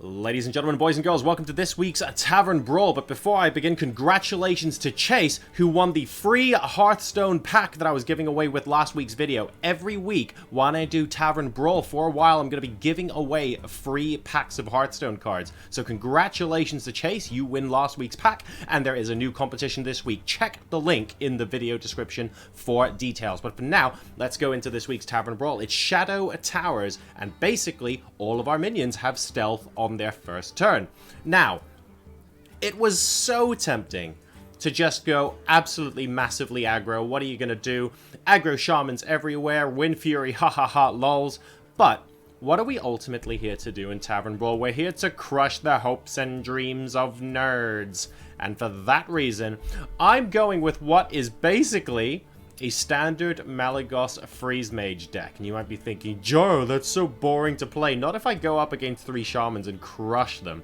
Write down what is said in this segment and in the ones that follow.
Ladies and gentlemen, boys and girls, welcome to this week's Tavern Brawl. But before I begin, congratulations to Chase, who won the free Hearthstone pack that I was giving away with last week's video. Every week, when I do Tavern Brawl for a while, I'm going to be giving away free packs of Hearthstone cards. So congratulations to Chase, you win last week's pack, and there is a new competition this week. Check the link in the video description for details. But for now, let's go into this week's Tavern Brawl. It's Shadow Towers, and basically, all of our minions have stealth on their first turn. Now, it was so tempting to just go absolutely massively aggro. What are you gonna do? Aggro shamans everywhere, Wind Fury, ha ha ha, lols. But what are we ultimately here to do in Tavern Brawl? We're here to crush the hopes and dreams of nerds. And for that reason, I'm going with what is basically a standard Malygos Freeze Mage deck. And you might be thinking, Joe, that's so boring to play. Not if I go up against 3 Shamans and crush them.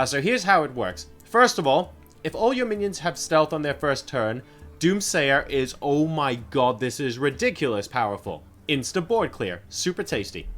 So here's how it works. First of all, if all your minions have stealth on their first turn, Doomsayer is, oh my god, this is ridiculous powerful. Insta board clear. Super tasty.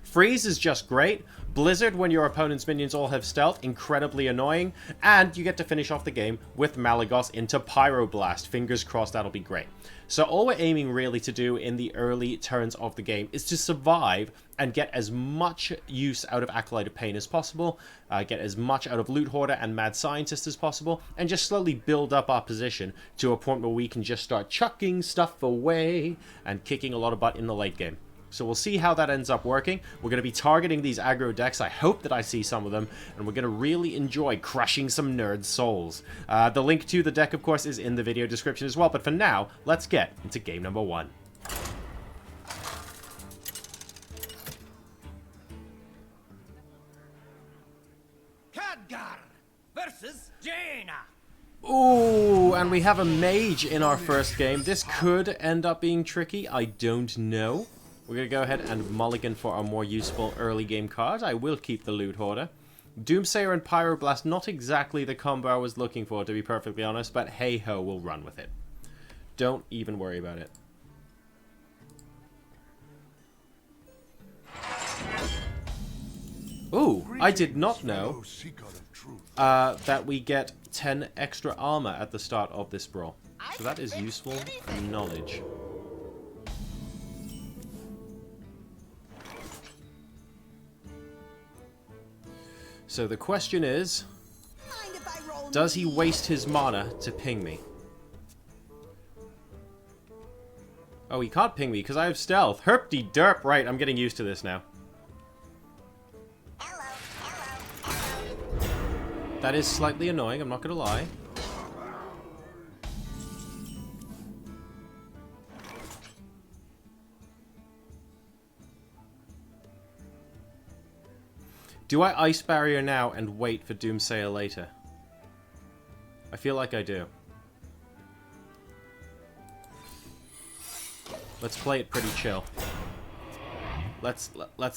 Freeze is just great. Blizzard, when your opponent's minions all have stealth, incredibly annoying. And you get to finish off the game with Malygos into Pyroblast. Fingers crossed that'll be great. So all we're aiming really to do in the early turns of the game is to survive and get as much use out of Acolyte of Pain as possible, get as much out of Loot Hoarder and Mad Scientist as possible, and just slowly build up our position to a point where we can just start chucking stuff away and kicking a lot of butt in the late game. So we'll see how that ends up working. We're going to be targeting these aggro decks. I hope that I see some of them. And we're going to really enjoy crushing some nerd souls. The link to the deck, of course, is in the video description as well. But for now, let's get into game number 1. Khadgar versus Jaina. Ooh, and we have a Mage in our first game. This could end up being tricky. I don't know. We're going to go ahead and mulligan for our more useful early game card. I will keep the Loot Hoarder. Doomsayer and Pyroblast, not exactly the combo I was looking for, to be perfectly honest, but hey-ho, we'll run with it. Don't even worry about it. Ooh, I did not know that we get 10 extra armor at the start of this brawl. So that is useful knowledge. So the question is, does he waste his mana to ping me? Oh, he can't ping me because I have stealth. Herp-de-derp. Right, I'm getting used to this now. That is slightly annoying, I'm not going to lie. Do I Ice Barrier now and wait for Doomsayer later? I feel like I do. Let's play it pretty chill. Let's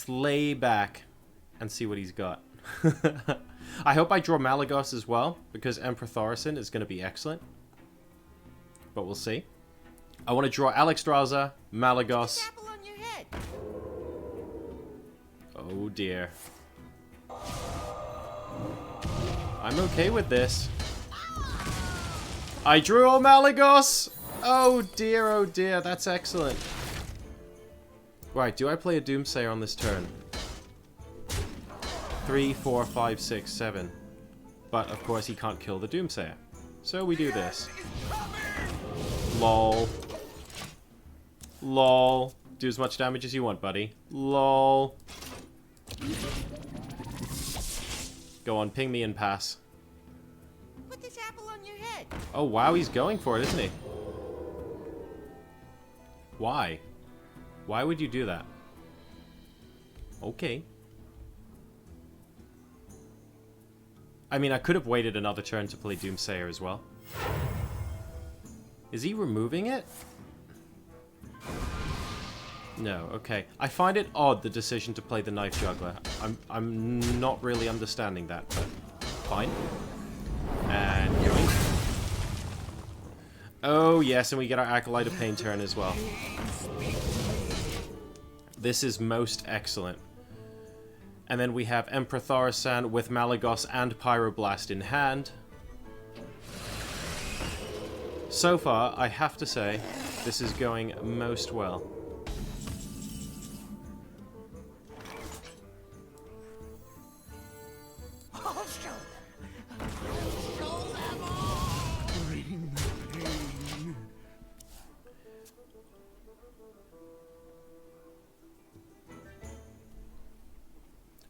lay back and see what he's got. I hope I draw Malygos as well, because Emperor Thorison is going to be excellent. But we'll see. I want to draw Alexstrasza, Malygos. Oh dear. I'm okay with this. I drew a Malygos! Oh dear, that's excellent. Right, do I play a Doomsayer on this turn? 3, 4, 5, 6, 7. But, of course, he can't kill the Doomsayer. So we do this. Lol. Lol. Do as much damage as you want, buddy. Lol. Go on, ping me and pass. Put this apple on your head. Oh, wow, he's going for it, isn't he? Why? Why would you do that? Okay. I mean, I could have waited another turn to play Doomsayer as well. Is he removing it? No, okay. I find it odd, the decision to play the Knife Juggler. I'm not really understanding that, but fine. And yoink. Oh, yes, and we get our Acolyte of Pain turn as well. This is most excellent. And then we have Emperor Thaurissan with Malagos and Pyroblast in hand. So far, I have to say, this is going most well.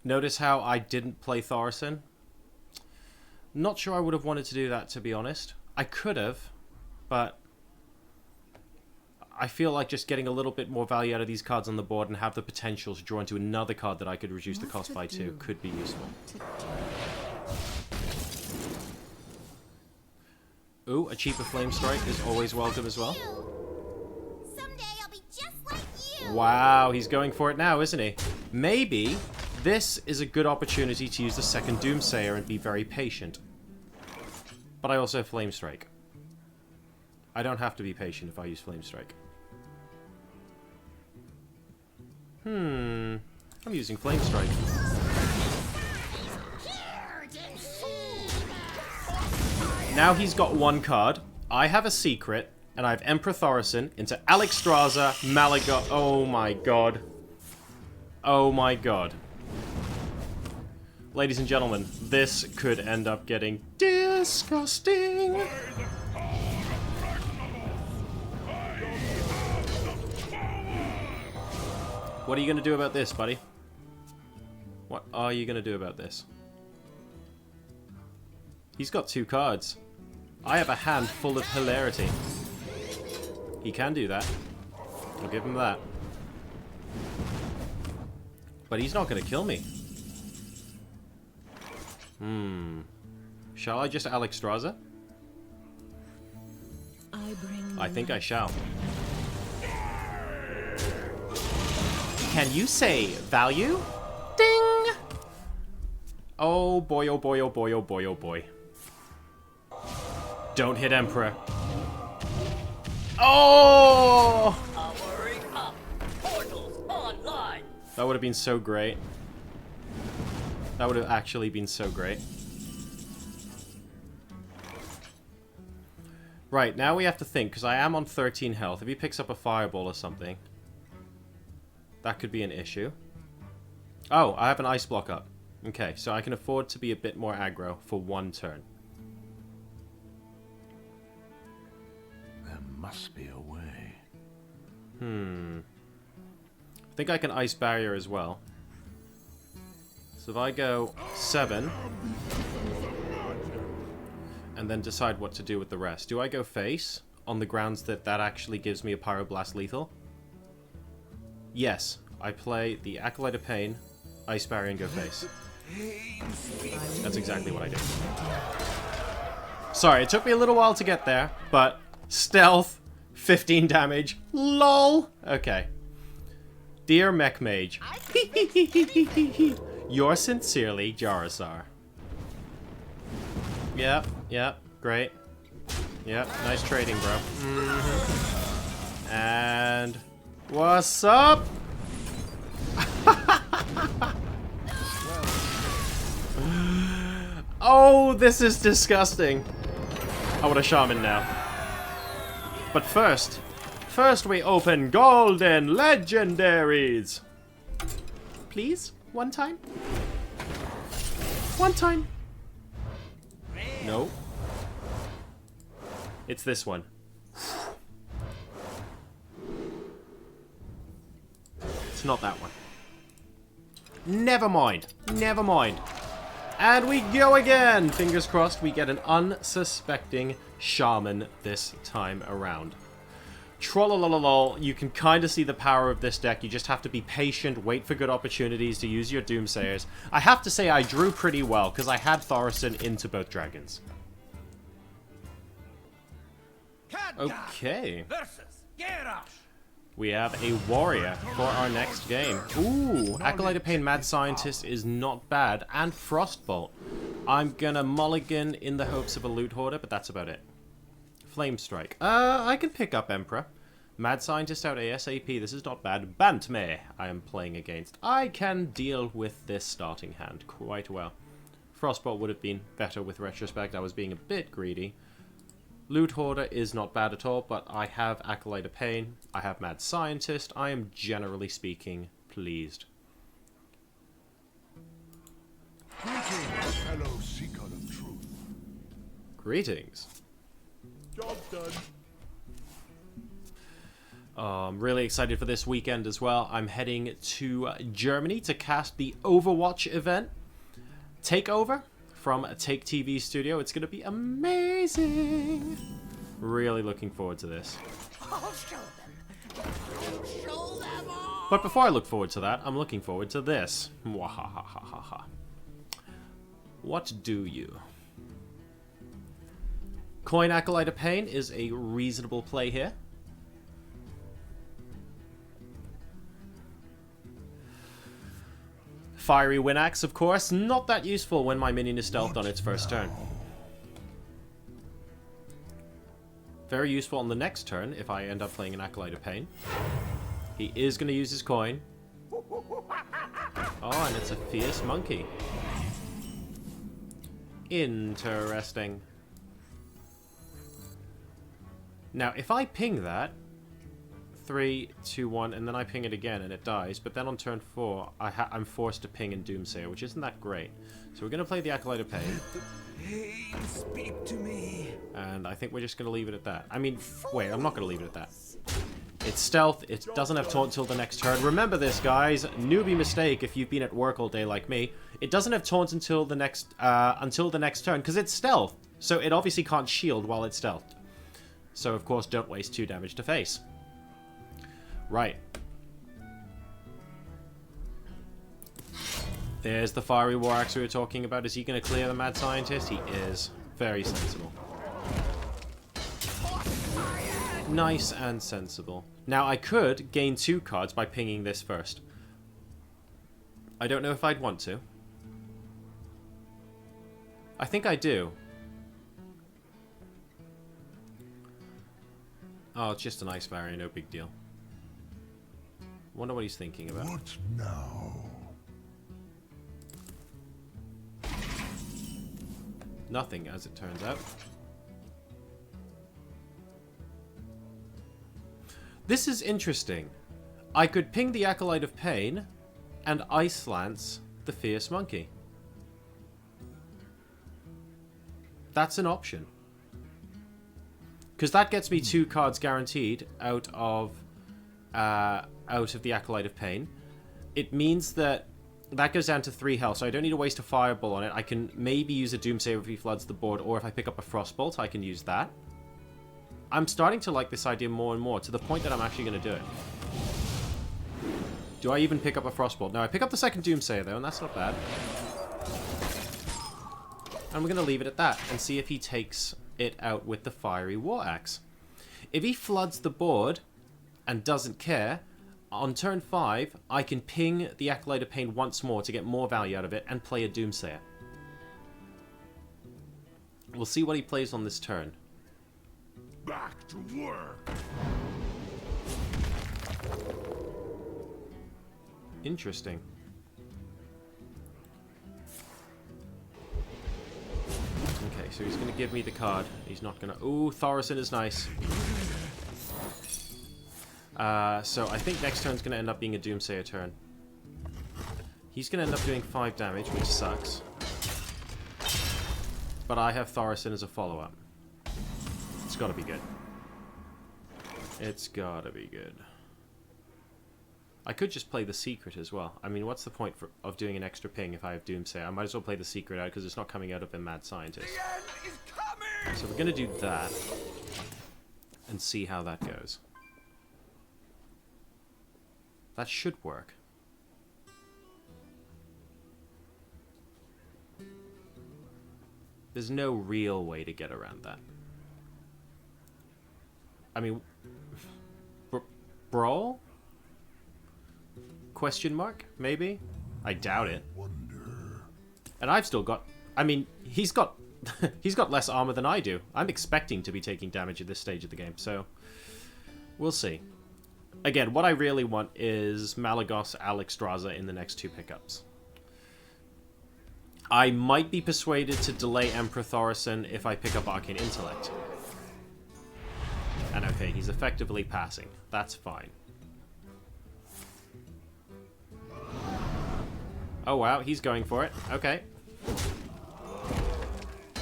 Notice how I didn't play Thaurissan? Not sure I would have wanted to do that, to be honest. I could have, but I feel like just getting a little bit more value out of these cards on the board and have the potential to draw into another card that I could reduce the cost by 2 could be useful. Ooh, a cheaper Flame Strike is always welcome as well. Someday I'll be just like you. Wow, he's going for it now, isn't he? Maybe this is a good opportunity to use the second Doomsayer and be very patient. But I also have Flame Strike. I don't have to be patient if I use Flame Strike. I'm using Flame Strike. Now he's got 1 card. I have a secret, and I have Emperor Thaurissan into Alexstrasza, Malagos. Oh my god. Oh my god. Ladies and gentlemen, this could end up getting disgusting. What are you going to do about this, buddy? What are you going to do about this? He's got 2 cards. I have a hand full of hilarity. He can do that. I'll give him that. But he's not going to kill me. Shall I just Alexstrasza? I think I shall. Can you say value? Ding! Oh boy, oh boy, oh boy, oh boy, oh boy. Don't hit Emperor. Oh! Powering up. Portals online. That would have been so great. That would have actually been so great. Right, now we have to think, because I am on 13 health. If he picks up a fireball or something, that could be an issue. Oh, I have an ice block up. Okay, so I can afford to be a bit more aggro for 1 turn. There must be a way. I think I can ice barrier as well. So if I go 7, and then decide what to do with the rest. Do I go face, on the grounds that that actually gives me a Pyroblast lethal? Yes, I play the Acolyte of Pain, Ice Barrier, and go face. That's exactly what I do. Sorry, it took me a little while to get there, but stealth, 15 damage, lol. Okay. Dear Mech Mage, yours sincerely, Jarazar. Yep, great. Yep, nice trading, bro. And what's up? Oh, this is disgusting. I want a shaman now. But first we open golden legendaries. Please, one time. One time. No. It's this one. It's not that one. Never mind. Never mind. And we go again! Fingers crossed we get an unsuspecting shaman this time around. Trollololol, you can kind of see the power of this deck. You just have to be patient, wait for good opportunities to use your Doomsayers. I have to say I drew pretty well, because I had Thaurissan into both dragons. Okay. We have a warrior for our next game. Ooh, Acolyte of Pain Mad Scientist is not bad. And Frostbolt. I'm gonna mulligan in the hopes of a loot hoarder, but that's about it. Flame Strike. I can pick up Emperor. Mad Scientist out ASAP. This is not bad. Bantme I am playing against. I can deal with this starting hand quite well. Frostbolt would have been better with retrospect. I was being a bit greedy. Loot Hoarder is not bad at all, but I have Acolyte of Pain. I have Mad Scientist. I am, generally speaking, pleased. Greetings, fellow seeker of truth. Greetings. Job done. I'm really excited for this weekend as well. I'm heading to Germany to cast the Overwatch event. Takeover from Take TV Studio. It's going to be amazing. Really looking forward to this. I'll show them. I'll show them all. But before I look forward to that, I'm looking forward to this. Mwahahahaha. What do you? Coin Acolyte of Pain is a reasonable play here. Fiery Wind Axe, of course, not that useful when my minion is stealthed on its first turn. Very useful on the next turn if I end up playing an Acolyte of Pain. He is going to use his coin. Oh, and it's a fierce monkey. Interesting. Now, if I ping that, 3, 2, 1, and then I ping it again and it dies, but then on turn 4, I'm forced to ping in Doomsayer, which isn't that great. So we're going to play the Acolyte of Pain. Pain, speak to me. And I think we're just going to leave it at that. I mean, wait, I'm not going to leave it at that. It's stealth, it doesn't have taunt till the next turn. Remember this, guys. Newbie mistake if you've been at work all day like me. It doesn't have taunt until the next turn, because it's stealth. So it obviously can't shield while it's stealthed. So, of course, don't waste 2 damage to face. Right. There's the Fiery War Axe we were talking about. Is he going to clear the Mad Scientist? He is. Very sensible. Nice and sensible. Now, I could gain 2 cards by pinging this first. I don't know if I'd want to. I think I do. Oh, it's just an Ice Barrier, no big deal. Wonder what he's thinking about. What now? Nothing, as it turns out. This is interesting. I could ping the Acolyte of Pain and Ice Lance the Fierce Monkey. That's an option. Because that gets me 2 cards guaranteed out of the Acolyte of Pain. It means that goes down to 3 health, so I don't need to waste a Fireball on it. I can maybe use a Doomsayer if he floods the board, or if I pick up a Frostbolt, I can use that. I'm starting to like this idea more and more, to the point that I'm actually going to do it. Do I even pick up a Frostbolt? No, I pick up the second Doomsayer, though, and that's not bad. And we're going to leave it at that, and see if he takes it out with the Fiery War Axe. If he floods the board and doesn't care, on turn 5, I can ping the Acolyte of Pain once more to get more value out of it and play a Doomsayer. We'll see what he plays on this turn. Back to work. Interesting. Okay, so he's going to give me the card. He's not going to... Ooh, Thaurissan is nice. So I think next turn's going to end up being a Doomsayer turn. He's going to end up doing 5 damage, which sucks. But I have Thaurissan as a follow-up. It's got to be good. It's got to be good. I could just play the Secret as well. I mean, what's the point of doing an extra ping if I have Doomsayer? I might as well play the Secret out because it's not coming out of a Mad Scientist. The end is coming. So we're going to do that and see how that goes. That should work. There's no real way to get around that. I mean, Brawl? Question mark? Maybe? I doubt it. And I've still got... I mean, he's got... he's got less armor than I do. I'm expecting to be taking damage at this stage of the game, so... We'll see. Again, what I really want is Malagos Alexstrasza in the next 2 pickups. I might be persuaded to delay Emperor Thaurissan if I pick up Arcane Intellect. And okay, he's effectively passing. That's fine. Oh wow, he's going for it. Okay.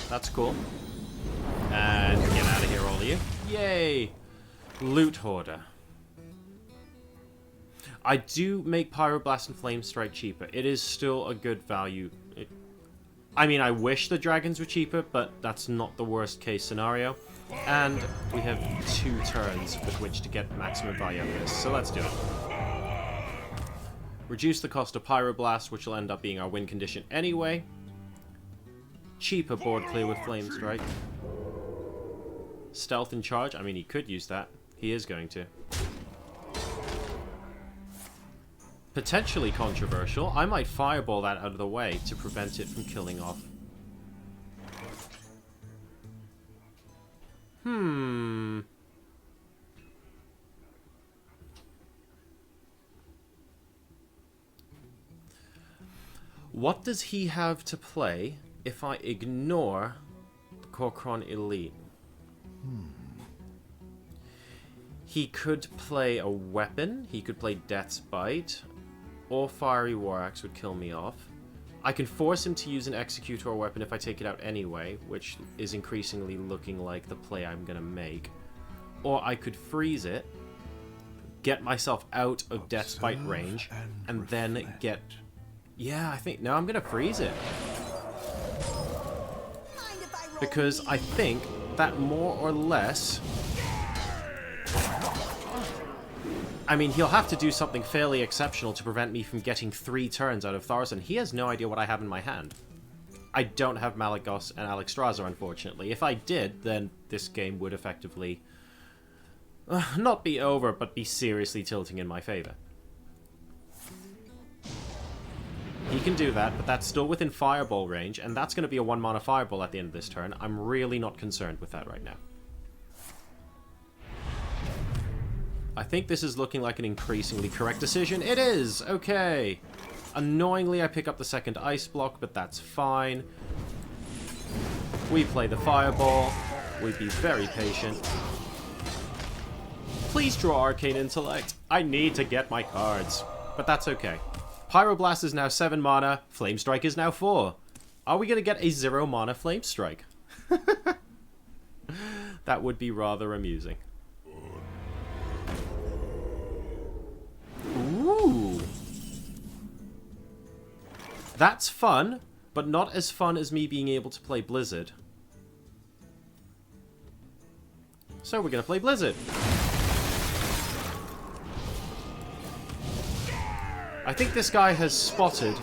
That's cool. And get out of here, all of you. Yay! Loot Hoarder. I do make Pyroblast and Flame Strike cheaper. It is still a good value. I mean, I wish the dragons were cheaper, but that's not the worst case scenario. And we have 2 turns with which to get maximum value out of this, so let's do it. Reduce the cost of Pyroblast, which will end up being our win condition anyway. Cheaper board clear with Flame Strike. Stealth and Charge, I mean, he could use that. He is going to. Potentially controversial. I might fireball that out of the way to prevent it from killing off. What does he have to play if I ignore the Kor'kron Elite? He could play a weapon. He could play Death's Bite. Or Fiery War Axe would kill me off. I can force him to use an Executor weapon if I take it out anyway, which is increasingly looking like the play I'm going to make. Or I could freeze it, get myself out of Death's Bite range, and then get... Yeah, I think... No, I'm going to freeze it. Because I think that more or less... I mean, he'll have to do something fairly exceptional to prevent me from getting 3 turns out of Thaurissan. He has no idea what I have in my hand. I don't have Malagos and Alexstrasza, unfortunately. If I did, then this game would effectively not be over, but be seriously tilting in my favor. He can do that, but that's still within Fireball range, and that's going to be a 1-mana Fireball at the end of this turn. I'm really not concerned with that right now. I think this is looking like an increasingly correct decision. It is! Okay. Annoyingly, I pick up the second ice block, but that's fine. We play the Fireball. We be very patient. Please draw Arcane Intellect. I need to get my cards. But that's okay. Pyroblast is now 7 mana. Flame Strike is now 4. Are we going to get a 0 mana Flame Strike? That would be rather amusing. Ooh. That's fun, but not as fun as me being able to play Blizzard. So we're gonna play Blizzard. I think this guy has spotted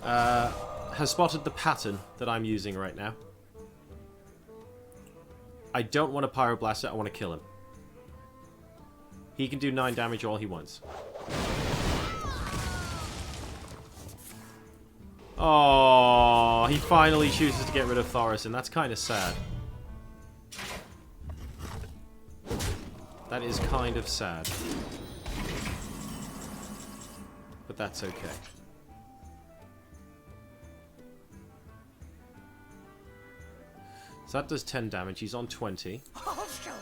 the pattern that I'm using right now. I don't want to Pyroblast it, I want to kill him. He can do 9 damage all he wants. Oh, he finally chooses to get rid of Thaurissan. That's kind of sad. That is kind of sad. But that's okay. So that does 10 damage. He's on 20. I'll show them.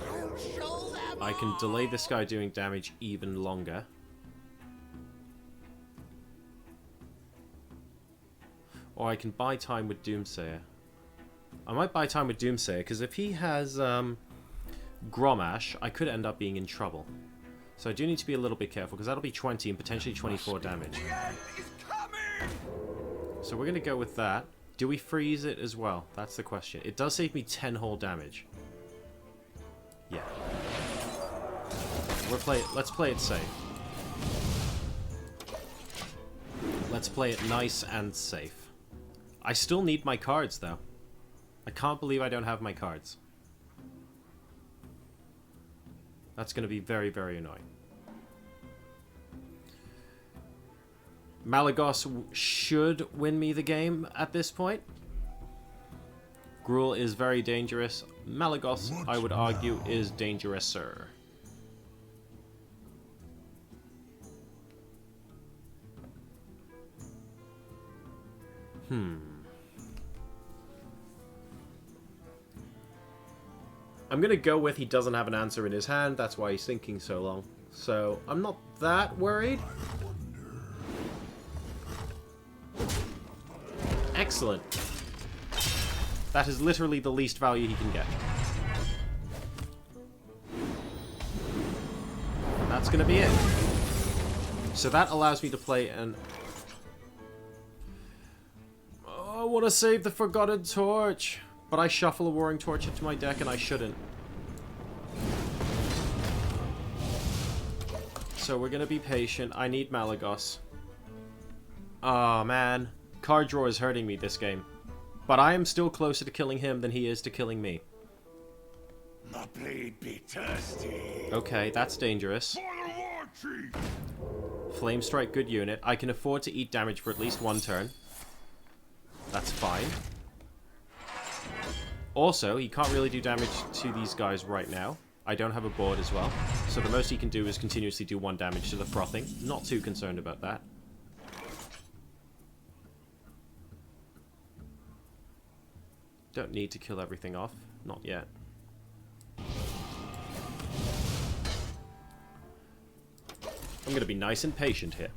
I'll show them. I can delay this guy doing damage even longer. Or I can buy time with Doomsayer. I might buy time with Doomsayer, because if he has Gromash, I could end up being in trouble. So I do need to be a little bit careful, because that'll be 20 and potentially 24 damage. So we're going to go with that. Do we freeze it as well? That's the question. It does save me 10 whole damage. Yeah. Let's play it safe. Let's play it nice and safe. I still need my cards, though. I can't believe I don't have my cards. That's going to be very, very annoying. Malagos should win me the game at this point. Gruul is very dangerous. Malagos, I would argue, is dangerous-er. I'm gonna go with he doesn't have an answer in his hand, that's why he's thinking so long. So, I'm not that worried. Excellent. That is literally the least value he can get. And that's gonna be it. So that allows me to play an... Oh, I want to save the Forgotten Torch. But I shuffle a Warring Torch into my deck and I shouldn't. So we're gonna be patient. I need Malagos. Oh man. Card draw is hurting me this game. But I am still closer to killing him than he is to killing me. My blade be thirsty. Okay, that's dangerous. Flame Strike, good unit. I can afford to eat damage for at least one turn. That's fine. Also, he can't really do damage to these guys right now. I don't have a board as well. So the most he can do is continuously do 1 damage to the Frothing. Not too concerned about that. Don't need to kill everything off. Not yet. I'm going to be nice and patient here.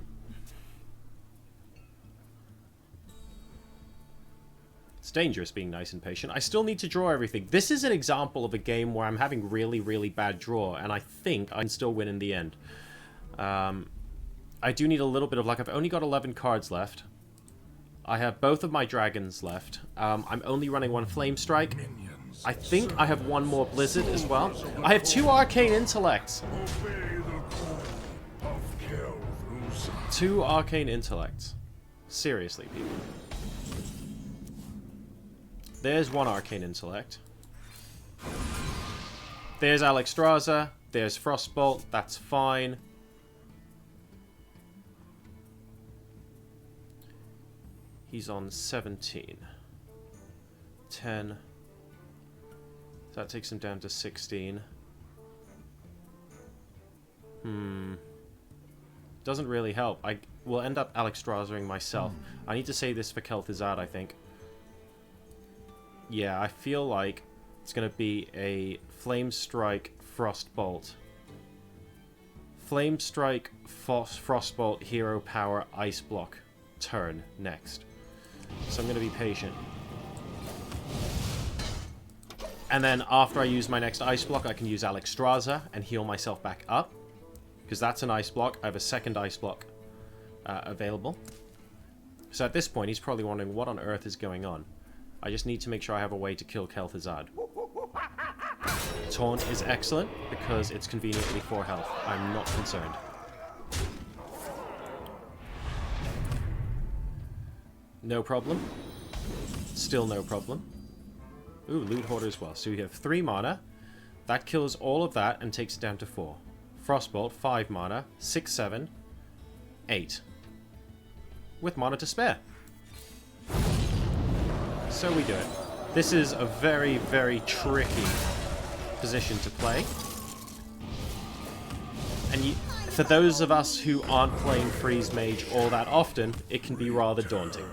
It's dangerous being nice and patient. I still need to draw everything. This is an example of a game where I'm having really, really bad draw, and I think I can still win in the end. I do need a little bit of luck. I've only got 11 cards left. I have both of my dragons left. I'm only running 1 Flame Strike. I think I have 1 more Blizzard as well. I have 2 Arcane Intellects. 2 Arcane Intellects. Seriously, people. There's 1 Arcane Intellect. There's Alexstrasza. There's Frostbolt. That's fine. He's on 17. 10. So that takes him down to 16. Doesn't really help. I will end up Alexstraszaing myself. I need to say this for Kel'Thuzad, I think. Yeah, I feel like it's going to be a Flame Strike, Frostbolt. Flame Strike, Frostbolt, Hero Power, Ice Block turn next. So I'm going to be patient. And then after I use my next Ice Block, I can use Alexstrasza and heal myself back up. Because that's an Ice Block. I have a second Ice Block available. So at this point, he's probably wondering what on earth is going on. I just need to make sure I have a way to kill Kel'Thuzad. Taunt is excellent because it's conveniently 4 health. I'm not concerned. No problem. Still no problem. Ooh, Loot Hoarder as well. So we have 3 mana. That kills all of that and takes it down to 4. Frostbolt, 5 mana. 6, 7, 8. With mana to spare. So we do it. This is a very, very tricky position to play. And for those of us who aren't playing Freeze Mage all that often, it can be rather daunting.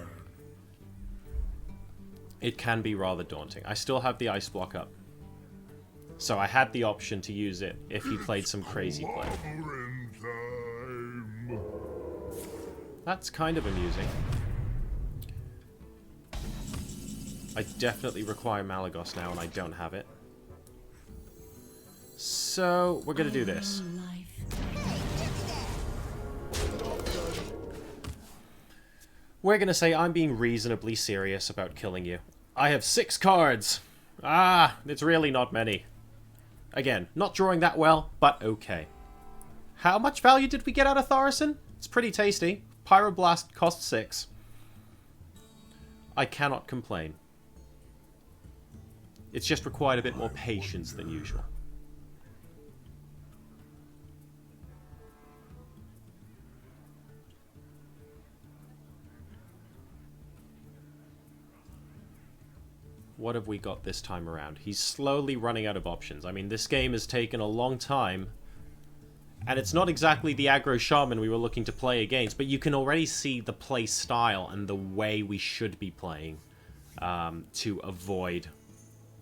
It can be rather daunting. I still have the Ice Block up. So I had the option to use it if he played some crazy play. That's kind of amusing. I definitely require Malagos now, and I don't have it. So, we're gonna do this. We're gonna say I'm being reasonably serious about killing you. I have 6 cards! Ah, it's really not many. Again, not drawing that well, but okay. How much value did we get out of Thaurissan? It's pretty tasty. Pyroblast cost 6. I cannot complain. It's just required a bit more patience than usual. What have we got this time around? He's slowly running out of options. I mean, this game has taken a long time. And it's not exactly the aggro shaman we were looking to play against, but you can already see the play style and the way we should be playing to avoid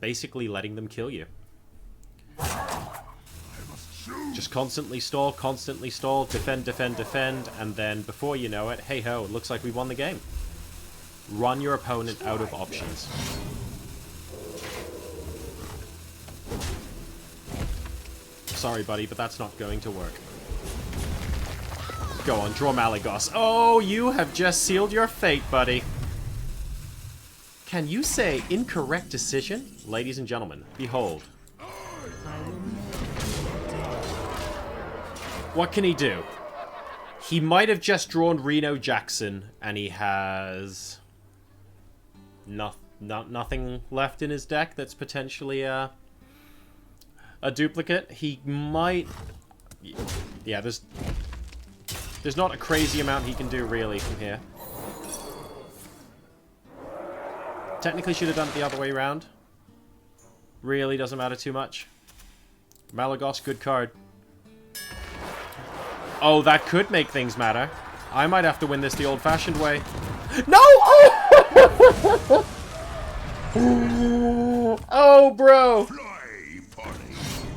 basically letting them kill you. Just constantly stall, defend, defend, defend, and then before you know it, hey ho, it looks like we won the game. Run your opponent out of options. Sorry, buddy, but that's not going to work. Go on, draw Malagos. Oh, you have just sealed your fate, buddy. Can you say incorrect decision? Ladies and gentlemen, behold. What can he do? He might have just drawn Reno Jackson, and he has nothing left in his deck that's potentially a duplicate. He might... Yeah, there's not a crazy amount he can do, really, from here. Technically should have done it the other way around. Really doesn't matter too much. Malagos, good card. Oh, that could make things matter. I might have to win this the old-fashioned way. No! Oh! Oh, bro!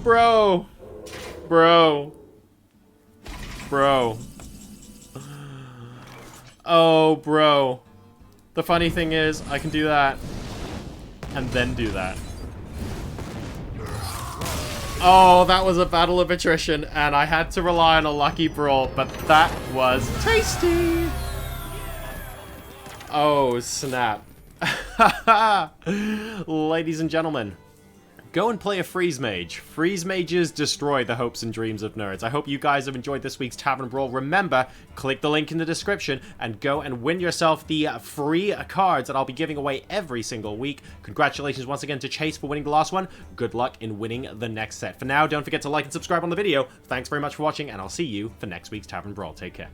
Bro! Bro! Bro. Oh, bro. The funny thing is, I can do that. And then do that. Oh, that was a battle of attrition, and I had to rely on a lucky brawl, but that was tasty! Oh, snap. Ladies and gentlemen, go and play a Freeze Mage. Freeze Mages destroy the hopes and dreams of nerds. I hope you guys have enjoyed this week's Tavern Brawl. Remember, click the link in the description and go and win yourself the free cards that I'll be giving away every single week. Congratulations once again to Chase for winning the last one. Good luck in winning the next set. For now, don't forget to like and subscribe on the video. Thanks very much for watching, and I'll see you for next week's Tavern Brawl. Take care.